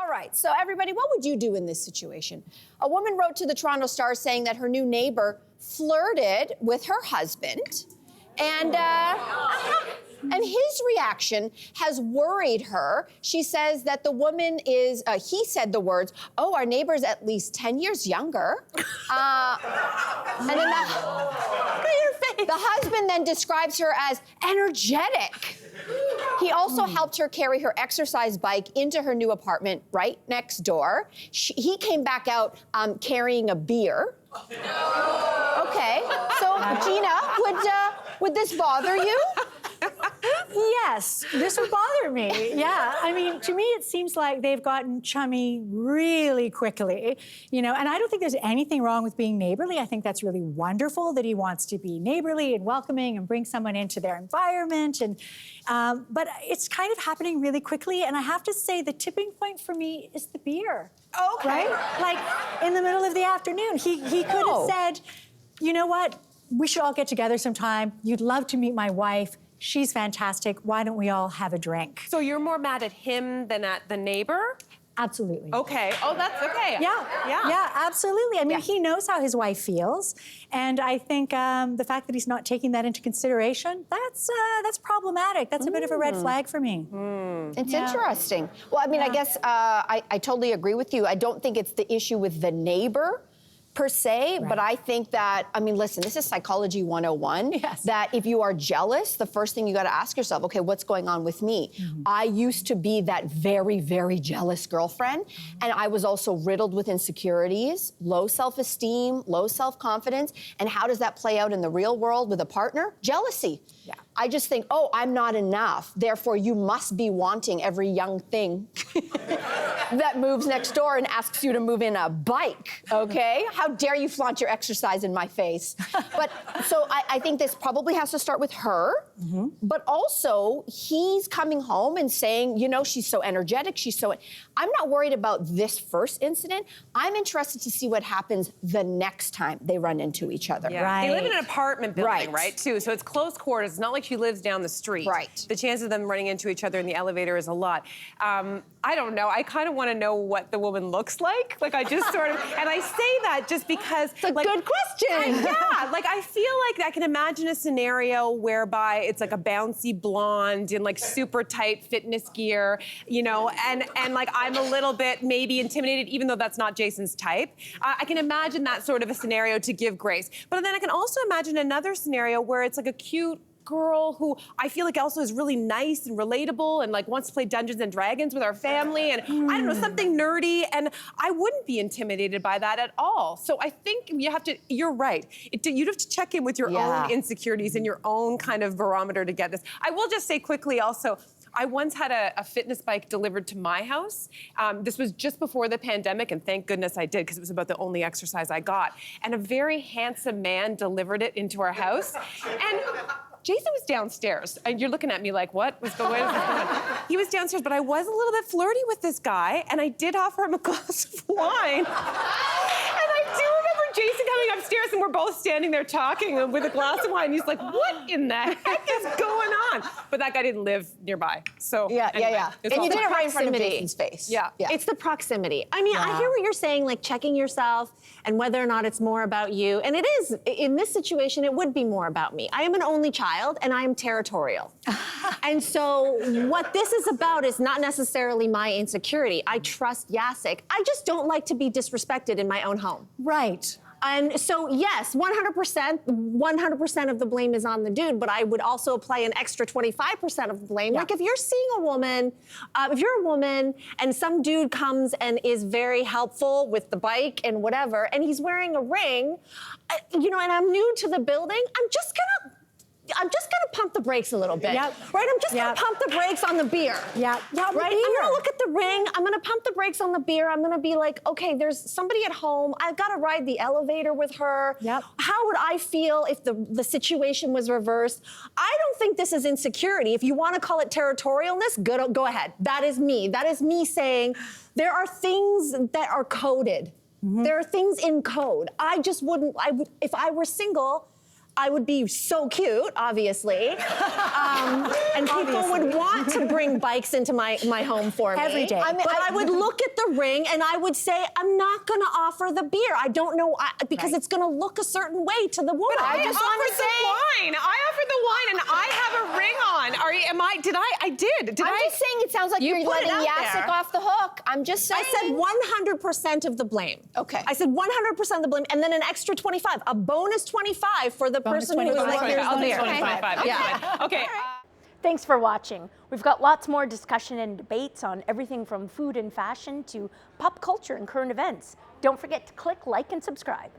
All right, so everybody, what would you do in this situation? A woman wrote to the Toronto Star saying that her new neighbor flirted with her husband, and his reaction has worried her. She says that the woman is, he said the words, "Oh, our neighbor's at least 10 years younger." And then the husband then describes her as energetic. He also helped her carry her exercise bike into her new apartment right next door. He came back out carrying a beer. Okay, so Gina, would this bother you? Yes, this would bother me. Yeah, I mean, to me, it seems like they've gotten chummy really quickly, you know, and I don't think there's anything wrong with being neighborly. I think that's really wonderful that he wants to be neighborly and welcoming and bring someone into their environment. And but it's kind of happening really quickly. And I have to say the tipping point for me is the beer. Okay. Right? Like in the middle of the afternoon, he could have said, you know what, we should all get together sometime. You'd love to meet my wife. She's fantastic. Why don't we all have a drink? So you're more mad at him than at the neighbor? Absolutely. Okay. Oh, that's okay. Yeah, absolutely. I mean, he knows how his wife feels, and I think the fact that he's not taking that into consideration, that's problematic. That's a bit of a red flag for me. It's interesting. Well, I mean, I guess I totally agree with you. I don't think it's the issue with the neighbor per se, but I think that, I mean, listen, this is psychology 101. Yes. That if you are jealous, the first thing you got to ask yourself, okay, what's going on with me? I used to be that very, very jealous girlfriend, and I was also riddled with insecurities, low self-esteem, low self-confidence, and how does that play out in the real world with a partner? Jealousy. Yeah. I just think, oh, I'm not enough, therefore you must be wanting every young thing that moves next door and asks you to move in a bike, okay? How dare you flaunt your exercise in my face? But so I think this probably has to start with her, but also he's coming home and saying, you know, she's so energetic, she's so... I'm not worried about this first incident. I'm interested to see what happens the next time they run into each other. Yeah. Right. They live in an apartment building, right, too? So it's close quarters. It's not like she lives down the street. Right. The chance of them running into each other in the elevator is a lot. I don't know. I kind of want to know what the woman looks like. Like, I just sort of... And I say that just because... It's a good question. Yeah. Like, I feel like I can imagine a scenario whereby it's like a bouncy blonde in, like, super tight fitness gear, you know, and like, I'm a little bit maybe intimidated, even though that's not Jason's type. I can imagine that sort of a scenario to give grace. But then I can also imagine another scenario where it's like a cute girl who I feel like also is really nice and relatable and like wants to play Dungeons and Dragons with our family and I don't know, something nerdy, and I wouldn't be intimidated by that at all. So I think you have to, you're right. You'd have to check in with your own insecurities and your own kind of barometer to get this. I will just say quickly also, I once had a fitness bike delivered to my house. This was just before the pandemic, and thank goodness I did, because it was about the only exercise I got. And a very handsome man delivered it into our house. And Jason was downstairs, and you're looking at me like, what was going on? He was downstairs, but I was a little bit flirty with this guy, and I did offer him a glass of wine. And I do remember Jason coming upstairs, and we're both standing there talking with a glass of wine. And he's like, what in the heck is going on? But that guy didn't live nearby, so anyway, And you did it right in front of proximity. Jason's face. Yeah. It's the proximity. I mean, I hear what you're saying, like checking yourself and whether or not it's more about you. And it is, in this situation, it would be more about me. I am an only child and I am territorial. And so what this is about is not necessarily my insecurity. I trust Jacek. I just don't like to be disrespected in my own home. Right. And so, yes, 100% of the blame is on the dude, but I would also apply an extra 25% of the blame. Like, if you're seeing a woman, if you're a woman and some dude comes and is very helpful with the bike and whatever, and he's wearing a ring, you know, and I'm new to the building, I'm just gonna pump the brakes a little bit. Right? I'm just gonna pump the brakes on the beer. Right? I'm gonna look at the ring, I'm gonna pump the brakes on the beer, I'm gonna be like, okay, there's somebody at home, I've gotta ride the elevator with her. How would I feel if the situation was reversed? I don't think this is insecurity. If you wanna call it territorialness, go ahead. That is me. That is me saying, there are things that are coded. There are things in code. I just wouldn't, if I were single, I would be so cute, obviously. And people would want to bring bikes into my home for me. Every day. But I would look at the ring and I would say, I'm not going to offer the beer. I don't know, because it's going to look a certain way to the woman. But I just offered wanna the say- wine. I offered the wine, and I have a ring on. I did. I'm just saying it sounds like You you're put it letting out Jacek there. off the hook. I'm just saying. I said 100% of the blame. Okay. I said 100% of the blame, and then an extra 25, a bonus 25 for the Bonus person who was 25. like, here's I'll the take beer. 25. Yeah. Okay. Thanks for watching. We've got lots more discussion and debates on everything from food and fashion to pop culture and current events. Don't forget to click like and subscribe.